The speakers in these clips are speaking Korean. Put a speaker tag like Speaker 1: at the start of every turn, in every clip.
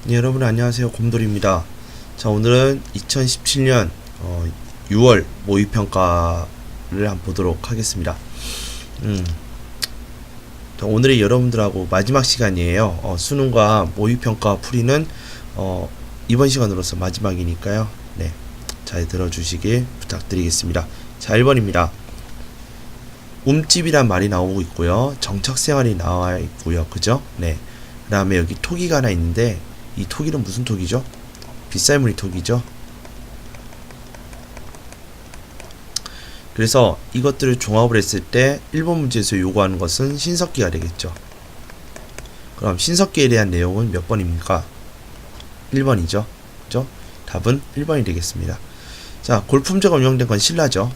Speaker 1: 네, 여러분 안녕하세요. 곰돌이입니다. 자, 오늘은 2017년 6월 모의평가를 한번 보도록 하겠습니다. 자, 오늘이 여러분들하고 마지막 시간이에요. 수능과 모의평가 풀이는 이번 시간으로서 마지막이니까요. 네, 잘 들어주시길 부탁드리겠습니다. 자, 1번입니다. 움집이란 말이 나오고 있고요. 정착생활이 나와 있고요. 그죠? 네. 그 다음에 여기 토기가 하나 있는데 이 토기는 무슨 토기죠? 빗살무늬 토기죠. 그래서 이것들을 종합을 했을 때 1번 문제에서 요구하는 것은 신석기가 되겠죠. 그럼 신석기에 대한 내용은 몇 번입니까? 1번이죠. 그죠? 답은 1번이 되겠습니다. 자, 골품제가 운영된 건 신라죠.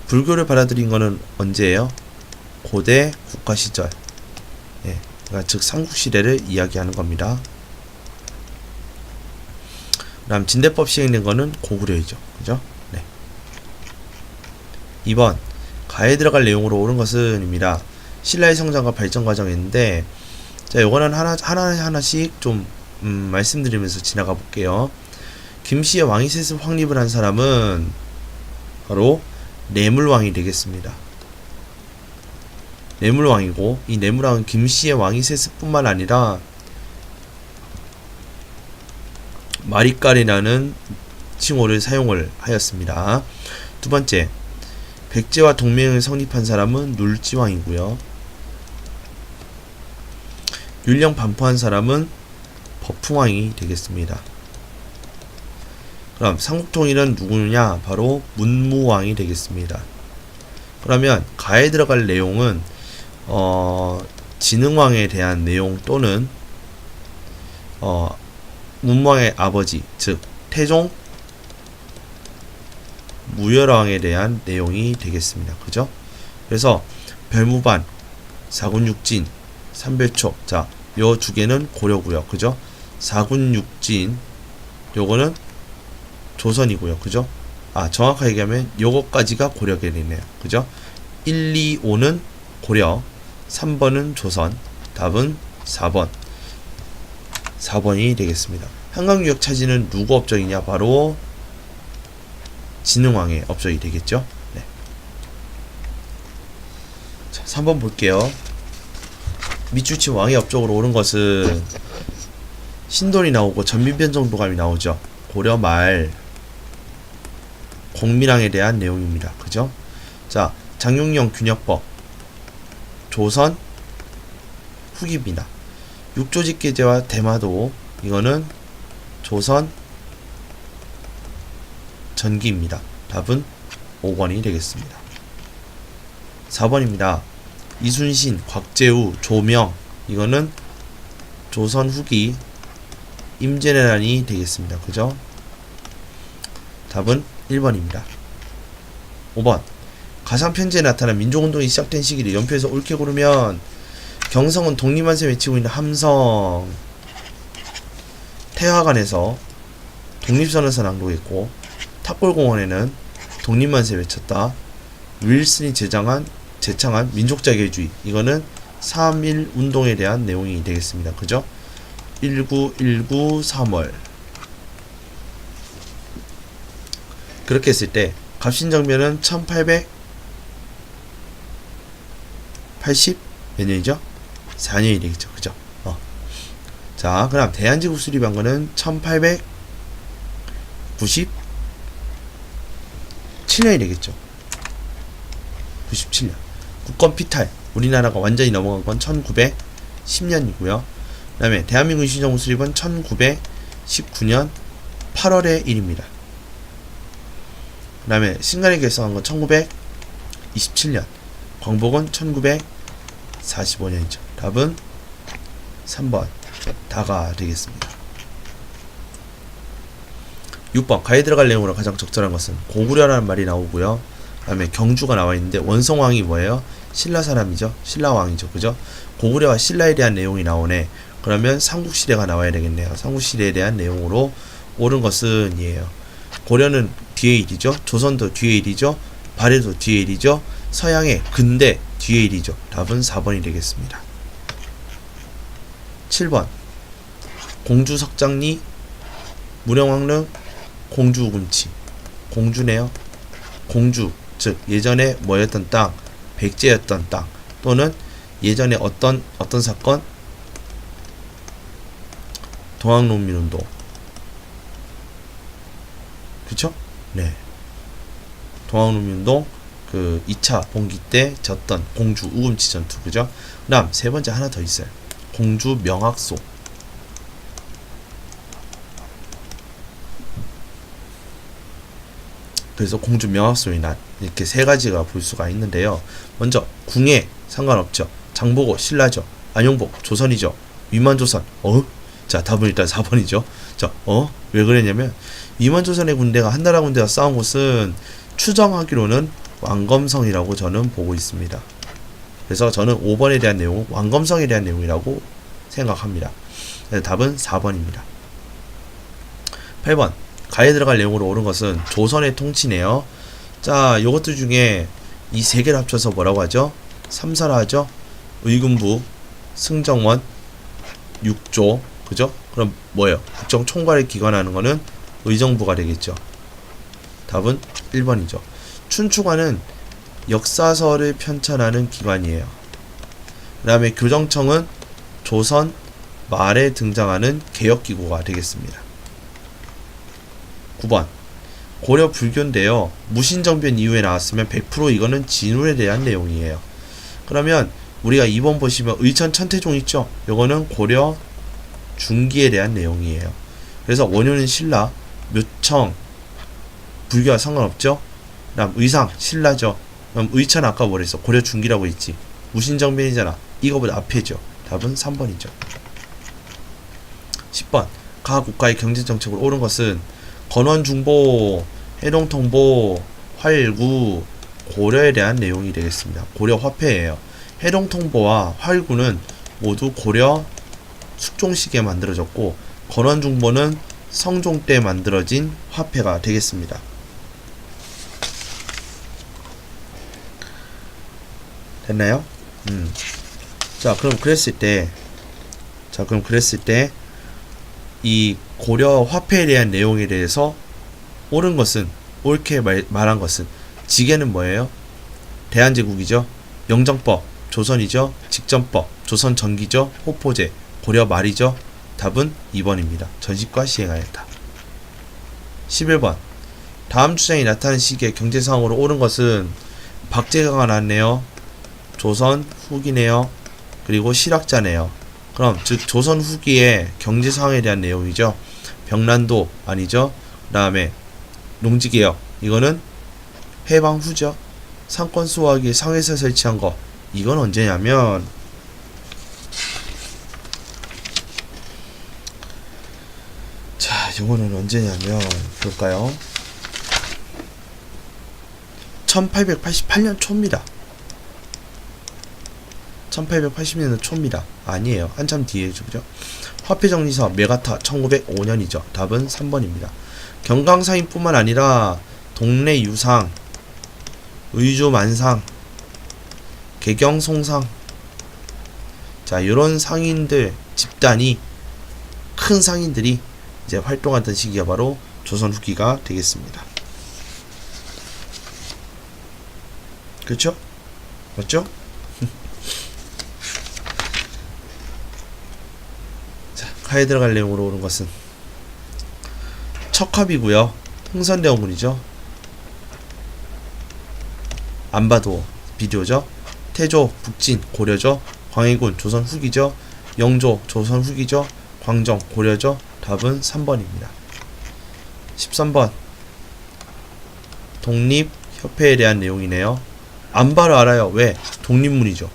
Speaker 1: 불교를 받아들인 거는 언제예요? 고대 국가 시절. 예, 그러니까 즉 삼국시대를 이야기하는 겁니다. 그다음 진대법 시행된 거는 고구려이죠. 그죠? 네. 2번 가에 들어갈 내용으로 옳은 것은입니다. 신라의 성장과 발전 과정인데, 자, 요거는 하나씩 좀 말씀드리면서 지나가 볼게요. 김씨의 왕위셋을 확립을 한 사람은 바로 내물왕이 되겠습니다. 내물왕이고, 이 내물왕은 김씨의 왕위셋을 뿐만 아니라 마리깔이라는 칭호를 사용을 하였습니다. 두 번째, 백제와 동맹을 성립한 사람은 눌지왕이고요. 율령 반포한 사람은 법풍왕이 되겠습니다. 그럼 삼국통일은 누구냐? 바로 문무왕이 되겠습니다. 그러면 가에 들어갈 내용은 진흥왕에 대한 내용 또는 문무왕의 아버지, 즉 태종 무열왕에 대한 내용이 되겠습니다. 그죠? 그래서 별무반, 사군육진, 삼별초, 자, 요 두 개는 고려고요. 그죠? 사군육진 요거는 조선이고요. 그죠? 아, 정확하게 얘기하면 요거까지가 고려가 되네요. 그죠? 1, 2, 5는 고려, 3번은 조선, 답은 4번이 되겠습니다. 한강유역 차지는 누구 업적이냐? 바로 진흥왕의 업적이 되겠죠. 네. 자, 3번 볼게요. 밑줄치 왕의 업적으로 옳은 것은 신돌이 나오고 전민변정도감이 나오죠. 고려 말 공민왕에 대한 내용입니다. 그죠? 자, 장용령 균역법 조선 후기입니다. 육조직계제와 대마도 이거는 조선 전기입니다. 답은 5번이 되겠습니다. 4번입니다. 이순신, 곽재우, 조명 이거는 조선 후기 임진왜란이 되겠습니다. 그죠? 답은 1번입니다. 5번 가상편지에 나타난 민족운동이 시작된 시기를 연표해서 옳게 고르면 경성은 독립만세 외치고 있는 함성 태화관에서 독립선언서 낭독했고 탑골공원에는 독립만세 외쳤다. 윌슨이 제창한 민족자결주의 이거는 3.1 운동에 대한 내용이 되겠습니다. 그죠? 1919 3월 그렇게 했을 때 갑신정변은 1880 몇 년이죠? 4년이 되겠죠. 그죠? 자, 그럼 대한제국 수립한 거는 1897년이 되겠죠. 97년. 국권 피탈. 우리나라가 완전히 넘어간 건 1910년이고요. 그 다음에 대한민국 신정부 수립은 1919년 8월의 일입니다. 그 다음에 신간이 결성한 건 1927년. 광복은 1945년이죠. 답은 3번. 다가 되겠습니다. 6번 가에 들어갈 내용으로 가장 적절한 것은 고구려라는 말이 나오고요. 그 다음에 경주가 나와 있는데 원성왕이 뭐예요? 신라 사람이죠. 신라왕이죠. 그죠? 고구려와 신라에 대한 내용이 나오네. 그러면 삼국시대가 나와야 되겠네요. 삼국시대에 대한 내용으로 옳은 것은 이에요. 고려는 뒤에 일이죠. 조선도 뒤에 일이죠. 발해도 뒤에 일이죠. 서양의 근대 뒤에 일이죠. 답은 4번이 되겠습니다. 7번 공주 석장리, 무령왕릉, 공주 우금치. 공주네요. 공주, 즉 예전에 뭐였던 땅, 백제였던 땅, 또는 예전에 어떤 사건, 동학농민운동, 그쵸? 네. 동학농민운동 그 2차 봉기 때 졌던 공주 우금치 전투, 그죠? 그 다음 세 번째 하나 더 있어요. 공주 명학소. 그래서 공주 명학소의 난, 이렇게 세 가지가 볼 수가 있는데요. 먼저 궁예 상관없죠. 장보고 신라죠. 안용복 조선이죠. 위만조선. 자, 답은 일단 4번이죠. 자, 왜 그랬냐면 위만조선의 군대가 한나라 군대와 싸운 곳은 추정하기로는 왕검성이라고 저는 보고 있습니다. 그래서 저는 5번에 대한 내용은 왕검성에 대한 내용이라고 생각합니다. 답은 4번입니다. 8번 가에 들어갈 내용으로 옳은 것은 조선의 통치네요. 자, 요것들 중에 이 세 개를 합쳐서 뭐라고 하죠? 3사라 하죠? 의군부, 승정원, 육조, 그죠? 그럼 뭐예요? 국정 총괄을 기관하는 거는 의정부가 되겠죠. 답은 1번이죠. 춘추관은 역사서를 편찬하는 기관이에요. 그 다음에 교정청은 조선 말에 등장하는 개혁기구가 되겠습니다. 9번 고려 불교인데요. 무신정변 이후에 나왔으면 100% 이거는 진울에 대한 내용이에요. 그러면 우리가 2번 보시면 의천 천태종 있죠? 요거는 고려 중기에 대한 내용이에요. 그래서 원효는 신라, 묘청 불교와 상관없죠? 그다음 의상 신라죠. 그럼 의천 아까 뭐랬어? 고려 중기라고 했지. 무신정변이잖아. 이거보다 앞에죠. 답은 3번이죠. 10번 가 국가의 경제정책으로 옳은 것은 건원중보, 해동통보, 활구, 고려에 대한 내용이 되겠습니다. 고려 화폐예요. 해동통보와 활구는 모두 고려 숙종시기에 만들어졌고, 건원중보는 성종 때 만들어진 화폐가 되겠습니다. 됐나요? 자, 그럼 그랬을 때 이 고려 화폐에 대한 내용에 대해서 옳은 것은, 옳게 말한 것은, 지게는 뭐예요? 대한제국이죠. 영정법 조선이죠. 직전법 조선 전기죠. 호포제 고려 말이죠. 답은 2번입니다. 전시과 시행하였다. 11번 다음 주장이 나타난 시기에 경제상으로 옳은 것은 박제가가 나왔네요. 조선 후기네요. 그리고 실학자네요. 그럼 즉 조선 후기의 경제상황에 대한 내용이죠. 병란도 아니죠. 그 다음에 농지개혁, 이거는 해방 후죠. 상권 수호하기 상해에서 설치한 거, 이건 언제냐면 자, 이거는 언제냐면 볼까요? 1888년 초입니다. 1880년 초입니다. 아니에요. 한참 뒤에죠. 그죠? 화폐정리사 메가타 1905년이죠. 답은 3번입니다. 경강사인뿐만 아니라 동래 유상, 의주 만상, 개경송상, 자, 요런 상인들 집단이, 큰 상인들이 이제 활동하던 시기가 바로 조선 후기가 되겠습니다. 그렇죠? 맞죠? 자, 가에 들어갈 내용으로 오는 것은 척합이고요. 흥선대원군이죠. 안 봐도 비디오죠. 태조, 북진, 고려죠. 광해군, 조선 후기죠. 영조, 조선 후기죠. 광정, 고려죠. 답은 3번입니다. 13번 독립협회에 대한 내용이네요. 안 봐도 알아요. 왜? 독립문이죠.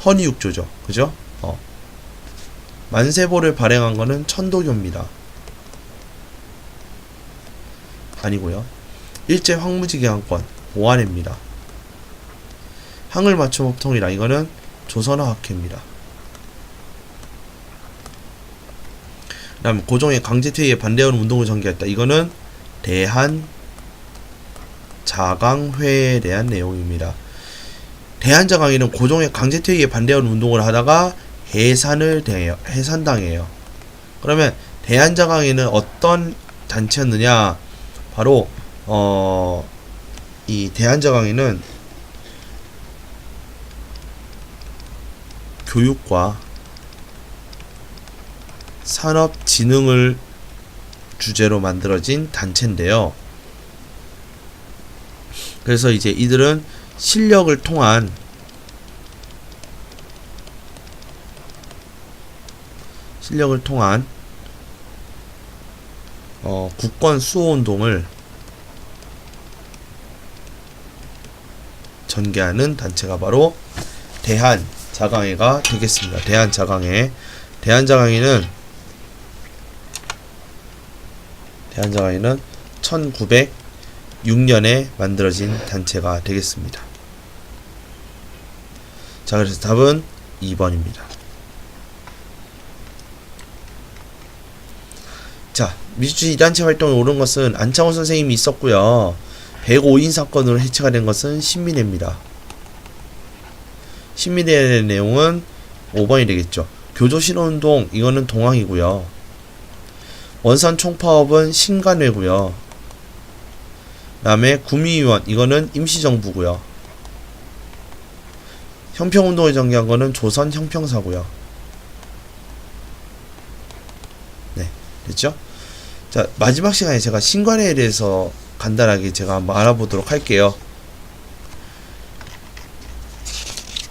Speaker 1: 헌의육조죠. 그죠? 만세보를 발행한 거는 천도교입니다. 아니고요. 일제 황무지개항권 오한해입니다. 항을 맞춤 법통이라, 이거는 조선어학회입니다. 그 다음 고종의 강제퇴위에 반대하는 운동을 전개했다. 이거는 대한자강회에 대한 내용입니다. 대한자강회는 고종의 강제퇴위에 반대하는 운동을 하다가 해산당해요. 그러면 대한자강회는 어떤 단체였느냐? 바로 이 대한자강회는 교육과 산업진흥을 주제로 만들어진 단체인데요. 그래서 이제 이들은 실력을 통한 국권 수호운동을 전개하는 단체가 바로 대한자강회가 되겠습니다. 대한자강회는 1906년에 만들어진 단체가 되겠습니다. 자, 그래서 답은 2번입니다. 자, 민주주의 이단체 활동에 오른 것은 안창호 선생님이 있었고요. 105인 사건으로 해체가 된 것은 신민회입니다. 신민회의 내용은 5번이 되겠죠. 교조신호운동, 이거는 동항이고요. 원산 총파업은 신간회고요. 그 다음에 구미위원, 이거는 임시정부고요. 형평운동을 전개한 거는 조선 형평사고요. 네, 됐죠? 자, 마지막 시간에 제가 신관회에 대해서 간단하게 제가 한번 알아보도록 할게요.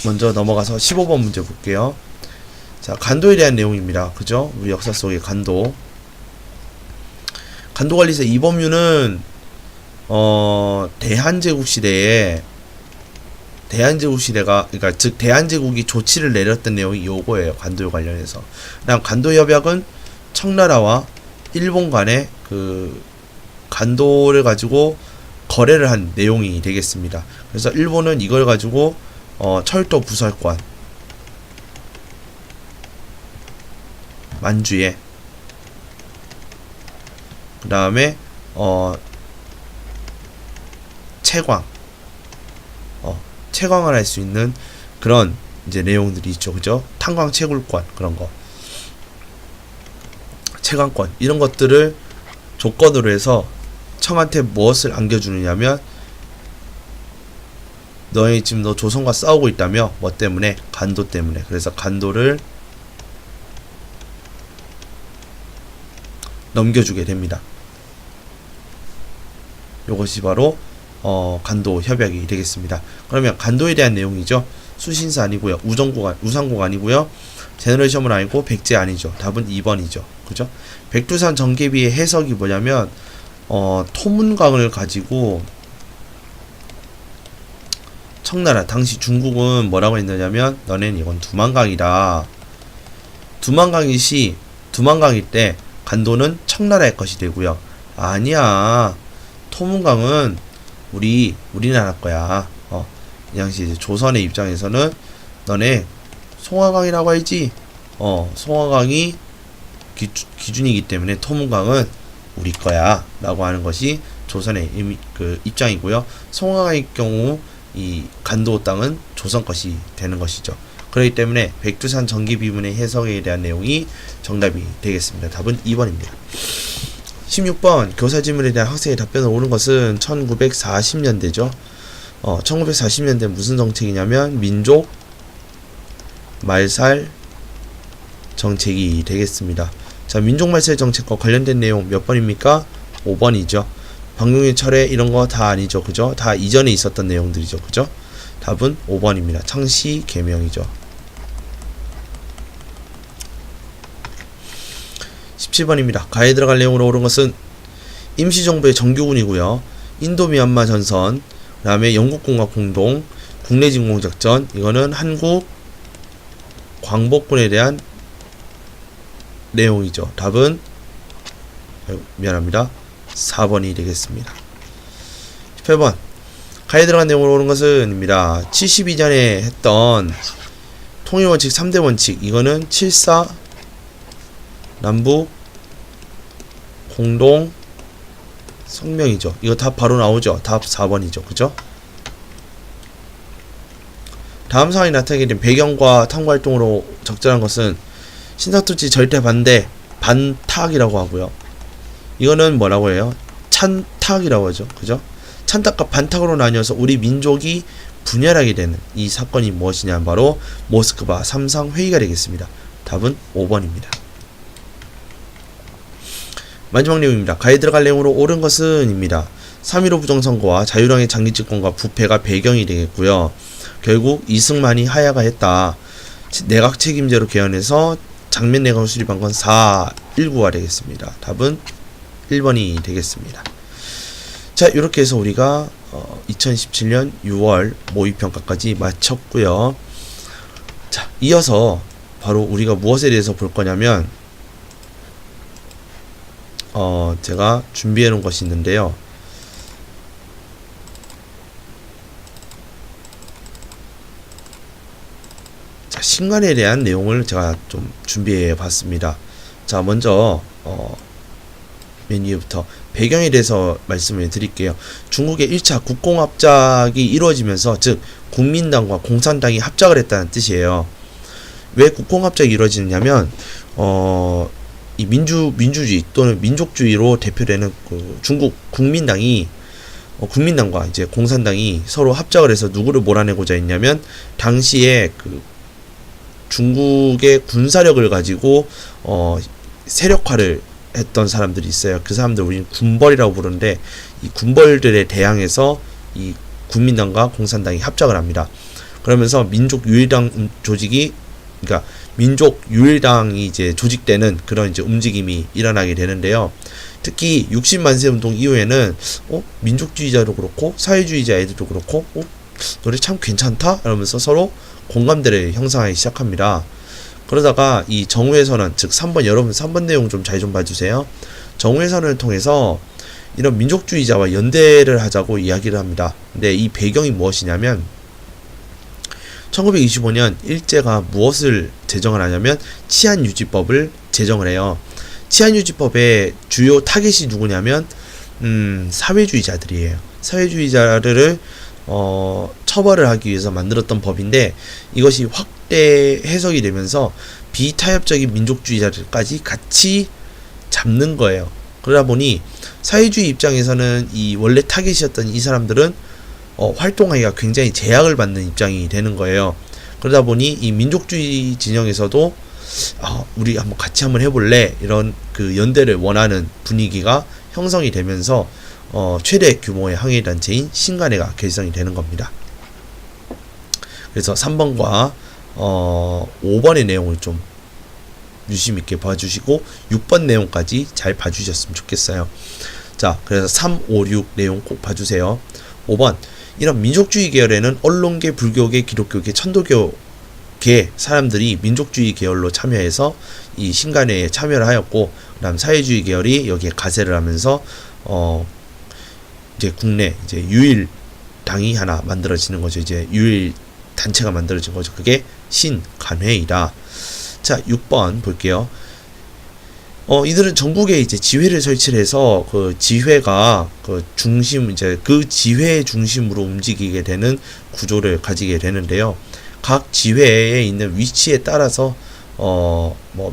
Speaker 1: 먼저 넘어가서 15번 문제 볼게요. 자, 간도에 대한 내용입니다. 그죠? 우리 역사 속의 간도. 간도관리사 이범유는 대한제국 시대가 그러니까 즉 대한제국이 조치를 내렸던 내용이 요거예요. 간도 관련해서. 그다음 간도협약은 청나라와 일본 간의 그 간도를 가지고 거래를 한 내용이 되겠습니다. 그래서 일본은 이걸 가지고 철도 부설권 만주에, 그 다음에 채광을 할 수 있는 그런 이제 내용들이 있죠. 그죠? 탄광 채굴권, 그런 거, 채광권, 이런 것들을 조건으로 해서 청한테 무엇을 안겨주느냐면, 너희 지금 너 조선과 싸우고 있다며, 뭐 때문에? 간도 때문에. 그래서 간도를 넘겨주게 됩니다. 요것이 바로 간도 협약이 되겠습니다. 그러면 간도에 대한 내용이죠. 수신사 아니고요. 우상국 아니고요. 제너레이션은 아니고 백제 아니죠. 답은 2번이죠. 그죠? 백두산 전개비의 해석이 뭐냐면 토문강을 가지고 청나라 당시 중국은 뭐라고 했느냐면, 너네는 이건 두만강이다. 두만강일 때 간도는 청나라의 것이 되고요. 아니야, 토문강은 우리나라 거야. 이 당시 이제 조선의 입장에서는 너네 송화강이라고 알지? 송화강이 기준이기 때문에 토문강은 우리 거야 라고 하는 것이 조선의 그 입장이고요. 송화강의 경우 이 간도 땅은 조선 것이 되는 것이죠. 그렇기 때문에 백두산 전기비문의 해석에 대한 내용이 정답이 되겠습니다. 답은 2번입니다. 16번 교사질문에 대한 학생의 답변을 옳은 것은 1940년대죠. 1940년대 무슨 정책이냐면 민족 말살 정책이 되겠습니다. 자, 민족 말살 정책과 관련된 내용 몇 번입니까? 5번이죠. 방공의 철회 이런 거 다 아니죠. 그죠? 다 이전에 있었던 내용들이죠. 그죠? 답은 5번입니다. 창씨 개명이죠. 17번입니다. 가에 들어갈 내용으로 옳은 것은 임시정부의 정규군이고요. 인도 미얀마 전선, 그 다음에 영국군과 공동, 국내 진공작전, 이거는 한국 광복군에 대한 내용이죠. 답은 미안합니다. 4번이 되겠습니다. 18번 가에 들어간 내용으로 옳은 것은입니다. 72년에 했던 통일원칙 3대 원칙, 이거는 7.4 남북 공동 성명이죠. 이거 답 바로 나오죠. 답 4번이죠. 그죠? 다음 상황이 나타나게 된 배경과 탐구활동으로 적절한 것은 신사투치 절대 반대, 반탁이라고 하고요. 이거는 뭐라고 해요? 찬탁이라고 하죠. 그죠? 찬탁과 반탁으로 나뉘어서 우리 민족이 분열하게 되는 이 사건이 무엇이냐? 바로 모스크바 3상 회의가 되겠습니다. 답은 5번입니다. 마지막 내용입니다. 가에 들어갈 내용으로 옳은 것은 입니다. 3.15 부정선거와 자유당의 장기 집권과 부패가 배경이 되겠고요. 결국 이승만이 하야가 했다. 내각 책임제로 개헌해서 장면 내각을 수립한 건 4.19가 되겠습니다. 답은 1번이 되겠습니다. 자, 이렇게 해서 우리가 2017년 6월 모의평가까지 마쳤고요. 자, 이어서 바로 우리가 무엇에 대해서 볼 거냐면 제가 준비해 놓은 것이 있는데요. 자, 신간에 대한 내용을 제가 좀 준비해 봤습니다. 자, 먼저 맨 위부터 배경에 대해서 말씀을 드릴게요. 중국의 1차 국공합작이 이루어지면서 즉 국민당과 공산당이 합작을 했다는 뜻이에요. 왜 국공합작이 이루어지느냐면 이 민주주의 또는 민족주의로 대표되는 그 중국 국민당이 국민당과 이제 공산당이 서로 합작을 해서 누구를 몰아내고자 했냐면 당시에 그 중국의 군사력을 가지고 세력화를 했던 사람들이 있어요. 그 사람들 우리는 군벌이라고 부르는데 이 군벌들에 대항해서 이 국민당과 공산당이 합작을 합니다. 그러면서 민족유일당 조직이 그러니까 민족유일당이 이제 조직되는 그런 이제 움직임이 일어나게 되는데요. 특히 60만세 운동 이후에는 민족주의자도 그렇고 사회주의자 애들도 그렇고 너네 참 괜찮다? 이러면서 서로 공감대를 형성하기 시작합니다. 그러다가 이 정우회 선언, 즉 3번, 여러분 3번 내용 좀 잘 좀 봐주세요. 정우회 선언을 통해서 이런 민족주의자와 연대를 하자고 이야기를 합니다. 근데 이 배경이 무엇이냐면 1925년 일제가 무엇을 제정을 하냐면 치안유지법을 제정을 해요. 치안유지법의 주요 타겟이 누구냐면 사회주의자들이에요. 사회주의자들을 처벌을 하기 위해서 만들었던 법인데 이것이 확대 해석이 되면서 비타협적인 민족주의자들까지 같이 잡는 거예요. 그러다 보니 사회주의 입장에서는 이 원래 타겟이었던 이 사람들은 활동하기가 굉장히 제약을 받는 입장이 되는 거예요. 그러다 보니 이 민족주의 진영에서도 우리 같이 한번 해볼래 이런 그 연대를 원하는 분위기가 형성이 되면서 최대 규모의 항해단체인 신간회가 결성이 되는 겁니다. 그래서 3번과 5번의 내용을 좀 유심있게 봐주시고 6번 내용까지 잘 봐주셨으면 좋겠어요. 자, 그래서 3, 5, 6 내용 꼭 봐주세요. 5번, 이런 민족주의 계열에는 언론계, 불교계, 기독교계, 천도교계 사람들이 민족주의 계열로 참여해서 이 신간회에 참여를 하였고, 그 다음 사회주의 계열이 여기에 가세를 하면서 이제 국내 이제 유일 당이 하나 만들어지는 거죠. 이제 유일 단체가 만들어진 거죠. 그게 신간회이다. 자, 6번 볼게요. 이들은 전국에 이제 지회를 설치를 해서 그 지회가 그 중심, 이제 그 지회 중심으로 움직이게 되는 구조를 가지게 되는데요. 각 지회에 있는 위치에 따라서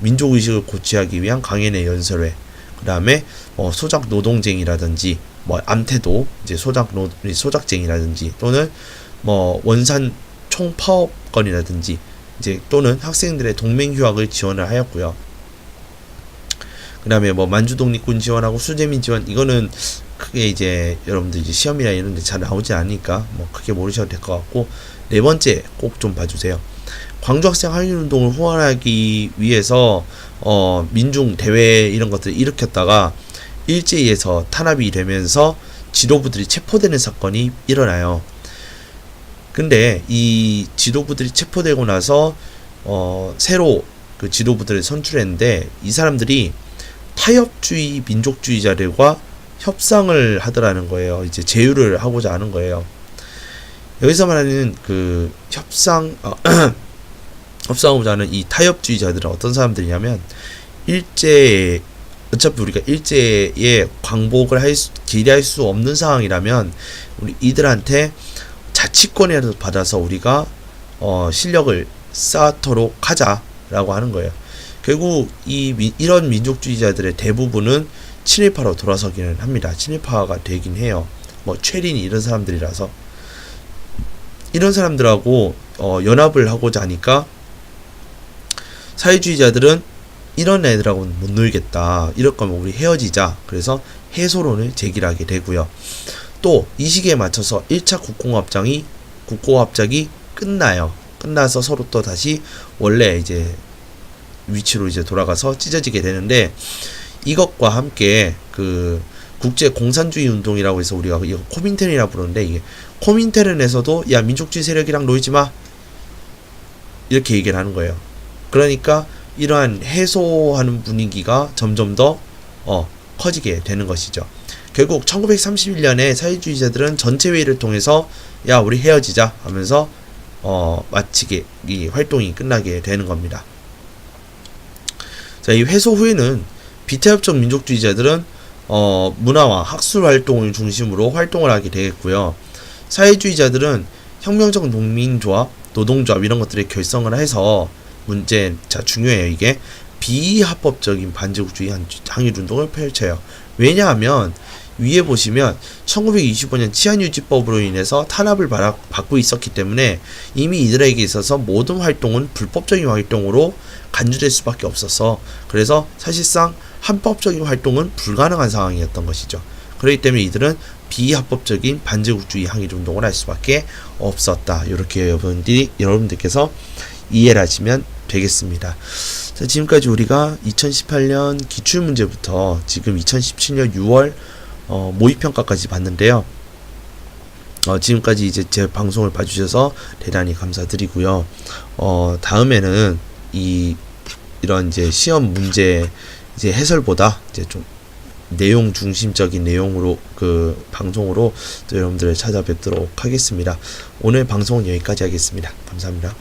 Speaker 1: 민족의식을 고취하기 위한 강연회 연설회, 그 다음에 소작 노동쟁이라든지 암태도 이제 소작쟁이라든지 또는 원산 총파업건이라든지 이제 또는 학생들의 동맹휴학을 지원을 하였고요. 그 다음에 만주 독립군 지원하고 수재민 지원, 이거는 크게 이제 여러분들 이제 시험이나 이런 데 잘 나오지 않으니까 크게 모르셔도 될 것 같고, 네 번째 꼭 좀 봐주세요. 광주 학생 항일운동을 후원하기 위해서 민중 대회 이런 것들을 일으켰다가 일제에서 탄압이 되면서 지도부들이 체포되는 사건이 일어나요. 근데 이 지도부들이 체포되고 나서 새로 그 지도부들을 선출했는데 이 사람들이 타협주의 민족주의자들과 협상을 하더라는 거예요. 이제 제휴를 하고자 하는 거예요. 여기서 말하는 그 협상하고자 하는 이 타협주의자들은 어떤 사람들이냐면 어차피 우리가 일제에 광복을 기대할 수 없는 상황이라면 우리 이들한테 자치권이라도 받아서 우리가 실력을 쌓도록 하자라고 하는 거예요. 결국 이런 민족주의자들의 대부분은 친일파로 돌아서기는 합니다. 친일파가 되긴 해요. 뭐 최린 이런 사람들이라서. 이런 사람들하고 연합을 하고자 하니까 사회주의자들은 이런 애들하고는 못 놀겠다. 이럴 거면 우리 헤어지자. 그래서 해소론을 제기하게 되고요. 또 이 시기에 맞춰서 1차 국공합작이 끝나요. 끝나서 서로 또 다시 원래 이제 위치로 이제 돌아가서 찢어지게 되는데, 이것과 함께 그 국제 공산주의 운동이라고 해서 우리가 이거 코민테른이라 부르는데, 이게 코민테른에서도 야 민족주의 세력이랑 놀지 마 이렇게 얘기를 하는 거예요. 그러니까 이러한 해소하는 분위기가 점점 더 커지게 되는 것이죠. 결국 1931년에 사회주의자들은 전체 회의를 통해서 야 우리 헤어지자 하면서 마치게 이 활동이 끝나게 되는 겁니다. 자, 이 회소 후에는 비타협적 민족주의자들은 문화와 학술 활동을 중심으로 활동을 하게 되겠고요. 사회주의자들은 혁명적 농민조합, 노동조합 이런 것들을 결성을 해서 자 중요해요. 이게 비합법적인 반제국주의 항일운동을 펼쳐요. 왜냐하면 위에 보시면 1925년 치안유지법으로 인해서 탄압을 받고 있었기 때문에 이미 이들에게 있어서 모든 활동은 불법적인 활동으로 간주될 수밖에 없었어. 그래서 사실상 합법적인 활동은 불가능한 상황이었던 것이죠. 그렇기 때문에 이들은 비합법적인 반제국주의 항일운동을 할 수밖에 없었다. 이렇게 여러분들께서 이해를 하시면 되겠습니다. 자, 지금까지 우리가 2018년 기출문제부터 지금 2017년 6월 모의평가까지 봤는데요. 지금까지 이제 제 방송을 봐주셔서 대단히 감사드리고요. 다음에는 이런 이제 시험 문제 이제 해설보다 이제 좀 내용 중심적인 내용으로 그 방송으로 또 여러분들을 찾아뵙도록 하겠습니다. 오늘 방송은 여기까지 하겠습니다. 감사합니다.